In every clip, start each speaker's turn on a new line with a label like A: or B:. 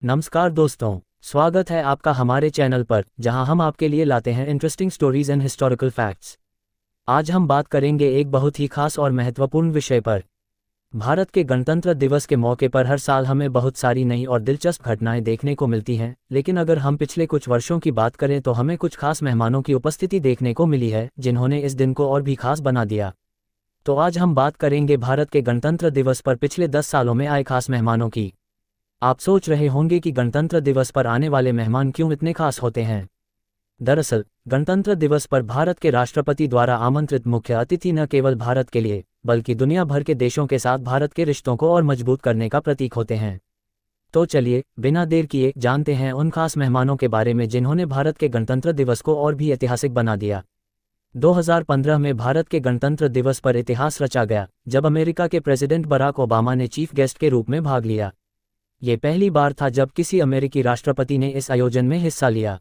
A: नमस्कार दोस्तों, स्वागत है आपका हमारे चैनल पर, जहां हम आपके लिए लाते हैं interesting stories and historical facts. आज हम बात करेंगे एक बहुत ही खास और महत्वपूर्ण विषय पर। भारत के गणतंत्र दिवस के मौके पर हर साल हमें बहुत सारी नई और दिलचस्प घटनाएं देखने को मिलती हैं, लेकिन अगर हम पिछले कुछ वर्षों की बात करें तो हमें कुछ खास मेहमानों की उपस्थिति देखने को मिली है, जिन्होंने इस दिन को और भी खास बना दिया। तो आज हम बात करेंगे भारत के गणतंत्र दिवस पर पिछले 10 सालों में आए खास मेहमानों की। आप सोच रहे होंगे कि गणतंत्र दिवस पर आने वाले मेहमान क्यों इतने खास होते हैं। दरअसल, गणतंत्र दिवस पर भारत के राष्ट्रपति द्वारा आमंत्रित मुख्य अतिथि न केवल भारत के लिए, बल्कि दुनिया भर के देशों के साथ भारत के रिश्तों को और मजबूत करने का प्रतीक होते हैं। तो चलिए, बिना देर किए जानते हैं उन खास मेहमानों के बारे में जिन्होंने भारत के गणतंत्र दिवस को और भी ऐतिहासिक बना दिया। 2015 में भारत के गणतंत्र दिवस पर इतिहास रचा गया, जब अमेरिका के प्रेसिडेंट बराक ओबामा ने चीफ गेस्ट के रूप में भाग लिया। ये पहली बार था जब किसी अमेरिकी राष्ट्रपति ने इस आयोजन में हिस्सा लिया।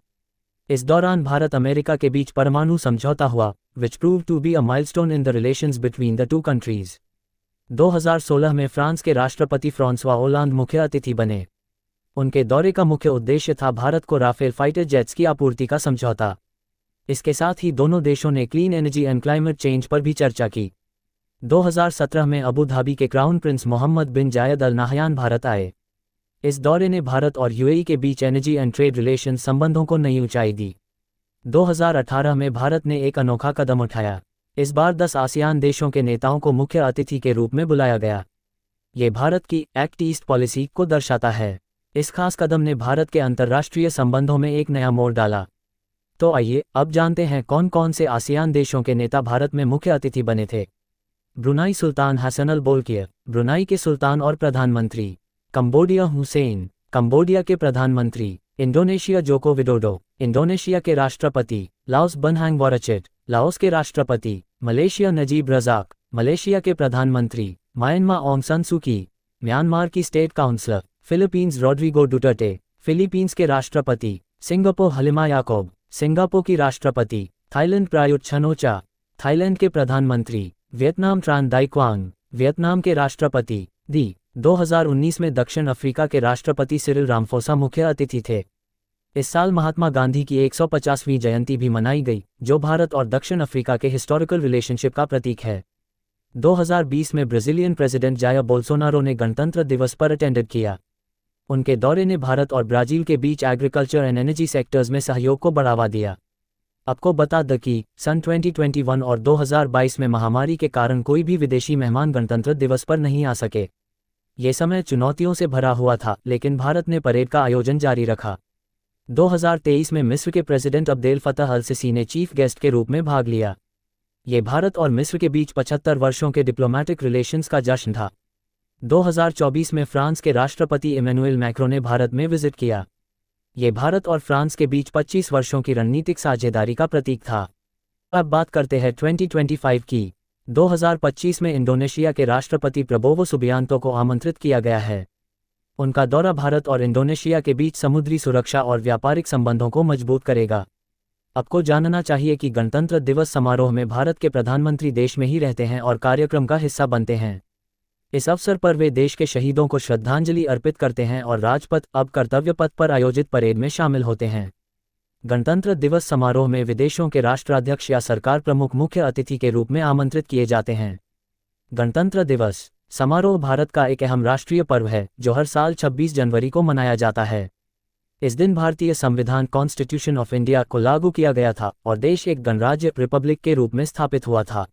A: इस दौरान भारत अमेरिका के बीच परमाणु समझौता हुआ, which proved to be a milestone in the relations between the two countries। 2016 में फ्रांस के राष्ट्रपति फ्रांसवा ओलांद मुख्य अतिथि बने। उनके दौरे का मुख्य उद्देश्य था भारत को राफेल फाइटर जेट्स की आपूर्ति का समझौता। इसके साथ ही दोनों देशों ने clean energy and climate change पर भी चर्चा की। 2017 में अबू धाबी के क्राउन प्रिंस मोहम्मद बिन जायद अल नाहयान भारत आए। इस दौरे ने भारत और यूएई के बीच एनर्जी एंड ट्रेड रिलेशन संबंधों को नई ऊंचाई दी। 2018 में भारत ने एक अनोखा कदम उठाया। इस बार 10 आसियान देशों के नेताओं को मुख्य अतिथि के रूप में बुलाया गया। ये भारत की एक्ट ईस्ट पॉलिसी को दर्शाता है। इस खास कदम ने भारत के अंतर्राष्ट्रीय संबंधों में एक नया मोड़ डाला। तो आइए अब जानते हैं कौन कौन से आसियान देशों के नेता भारत में मुख्य अतिथि बने थे। ब्रुनाई सुल्तान हसन अल बोल्कियर, ब्रुनाई के सुल्तान और प्रधानमंत्री। कंबोडिया हुसैन, कंबोडिया के प्रधानमंत्री। इंडोनेशिया जोको विडोडो, इंडोनेशिया के राष्ट्रपति। लाओस बनहांग वोराचिट, लाओस के राष्ट्रपति। मलेशिया नजीब रजाक, मलेशिया के प्रधानमंत्री। म्यांमार ऑंग सान सू की, म्यांमार की state counsellor. Philippines Rodrigo Duterte, Philippines के राष्ट्रपति। सिंगापुर हलिमा याकोब, सिंगापुर की राष्ट्रपति। थाईलैंड प्रायुत छनोचा, थाईलैंड के प्रधानमंत्री। वियतनाम ट्रान दाई क्वांग, वियतनाम के राष्ट्रपति। 2019 में दक्षिण अफ्रीका के राष्ट्रपति सिरिल रामफोसा मुख्य अतिथि थे। इस साल महात्मा गांधी की 150वीं जयंती भी मनाई गई, जो भारत और दक्षिण अफ्रीका के हिस्टोरिकल रिलेशनशिप का प्रतीक है। 2020 में ब्राजीलियन प्रेसिडेंट जायर बोल्सोनारो ने गणतंत्र दिवस पर अटेंडेड किया। उनके दौरे ने भारत और ब्राजील के बीच एग्रीकल्चर एंड एनर्जी सेक्टर्स में सहयोग को बढ़ावा दिया। आपको बता दें कि सन 2021 और 2022 में महामारी के कारण कोई भी विदेशी मेहमान गणतंत्र दिवस पर नहीं आ सके। ये समय चुनौतियों से भरा हुआ था, लेकिन भारत ने परेड का आयोजन जारी रखा। 2023 में मिस्र के president Abdel Fattah al Sisi ने चीफ गेस्ट के रूप में भाग लिया। ये भारत और मिस्र के बीच 75 वर्षों के डिप्लोमैटिक रिलेशंस का जश्न था। 2024 में फ्रांस के राष्ट्रपति इमैनुएल मैक्रों ने भारत में विजिट किया। ये भारत और फ्रांस के बीच 25 वर्षों की रणनीतिक साझेदारी का प्रतीक था। अब बात करते हैं 2025 की। 2025 में इंडोनेशिया के राष्ट्रपति प्रबोवो सुबियांतो को आमंत्रित किया गया है। उनका दौरा भारत और इंडोनेशिया के बीच समुद्री सुरक्षा और व्यापारिक संबंधों को मजबूत करेगा। आपको जानना चाहिए कि गणतंत्र दिवस समारोह में भारत के प्रधानमंत्री देश में ही रहते हैं और कार्यक्रम का हिस्सा बनते हैं। इस अवसर पर वे देश के शहीदों को श्रद्धांजलि अर्पित करते हैं और राजपथ अब कर्तव्य पथ पर आयोजित परेड में शामिल होते हैं। गणतंत्र दिवस समारोह में विदेशों के राष्ट्राध्यक्ष या सरकार प्रमुख मुख्य अतिथि के रूप में आमंत्रित किए जाते हैं। गणतंत्र दिवस समारोह भारत का एक अहम राष्ट्रीय पर्व है, जो हर साल 26 जनवरी को मनाया जाता है। इस दिन भारतीय संविधान कॉन्स्टिट्यूशन ऑफ इंडिया को लागू किया गया था और देश एक गणराज्य रिपब्लिक के रूप में स्थापित हुआ था।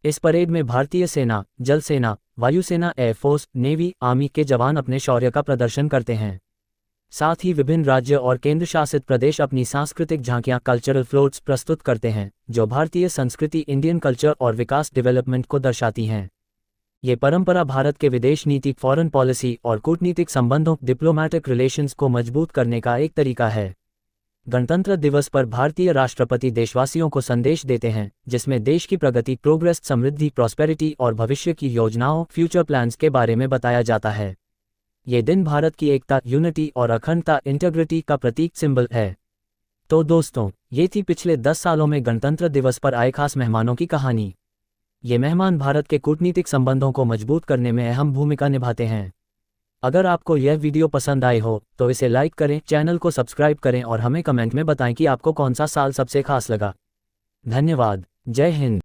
A: इस परेड में भारतीय सेना, जल सेना, वायुसेना, एयरफोर्स, नेवी, आर्मी के जवान अपने शौर्य का प्रदर्शन करते हैं। साथ ही विभिन्न राज्य और केंद्र शासित प्रदेश अपनी सांस्कृतिक झांकियां कल्चरल फ्लोट्स प्रस्तुत करते हैं, जो भारतीय संस्कृति, इंडियन कल्चर और विकास डेवलपमेंट को दर्शाती हैं। ये परंपरा भारत के विदेश नीति, फॉरेन पॉलिसी और कूटनीतिक संबंधों, डिप्लोमैटिक रिलेशंस को मजबूत करने का एक तरीका है। गणतंत्र दिवस पर भारतीय राष्ट्रपति देशवासियों को संदेश देते हैं, जिसमें देश की प्रगति, प्रोग्रेस, समृद्धि, प्रॉस्पेरिटी और भविष्य की योजनाओं, फ्यूचर प्लान्स के बारे में बताया जाता है। ये दिन भारत की एकता, यूनिटी और अखंडता, इंटीग्रिटी का प्रतीक सिंबल है। तो दोस्तों, ये थी पिछले 10 सालों में गणतंत्र दिवस पर आए खास मेहमानों की कहानी। ये मेहमान भारत के कूटनीतिक संबंधों को मजबूत करने में अहम भूमिका निभाते हैं। अगर आपको यह वीडियो पसंद आई हो तो इसे लाइक करें, चैनल को सब्सक्राइब करें और हमें कमेंट में बताएं कि आपको कौन सा साल सबसे खास लगा। धन्यवाद। जय हिंद।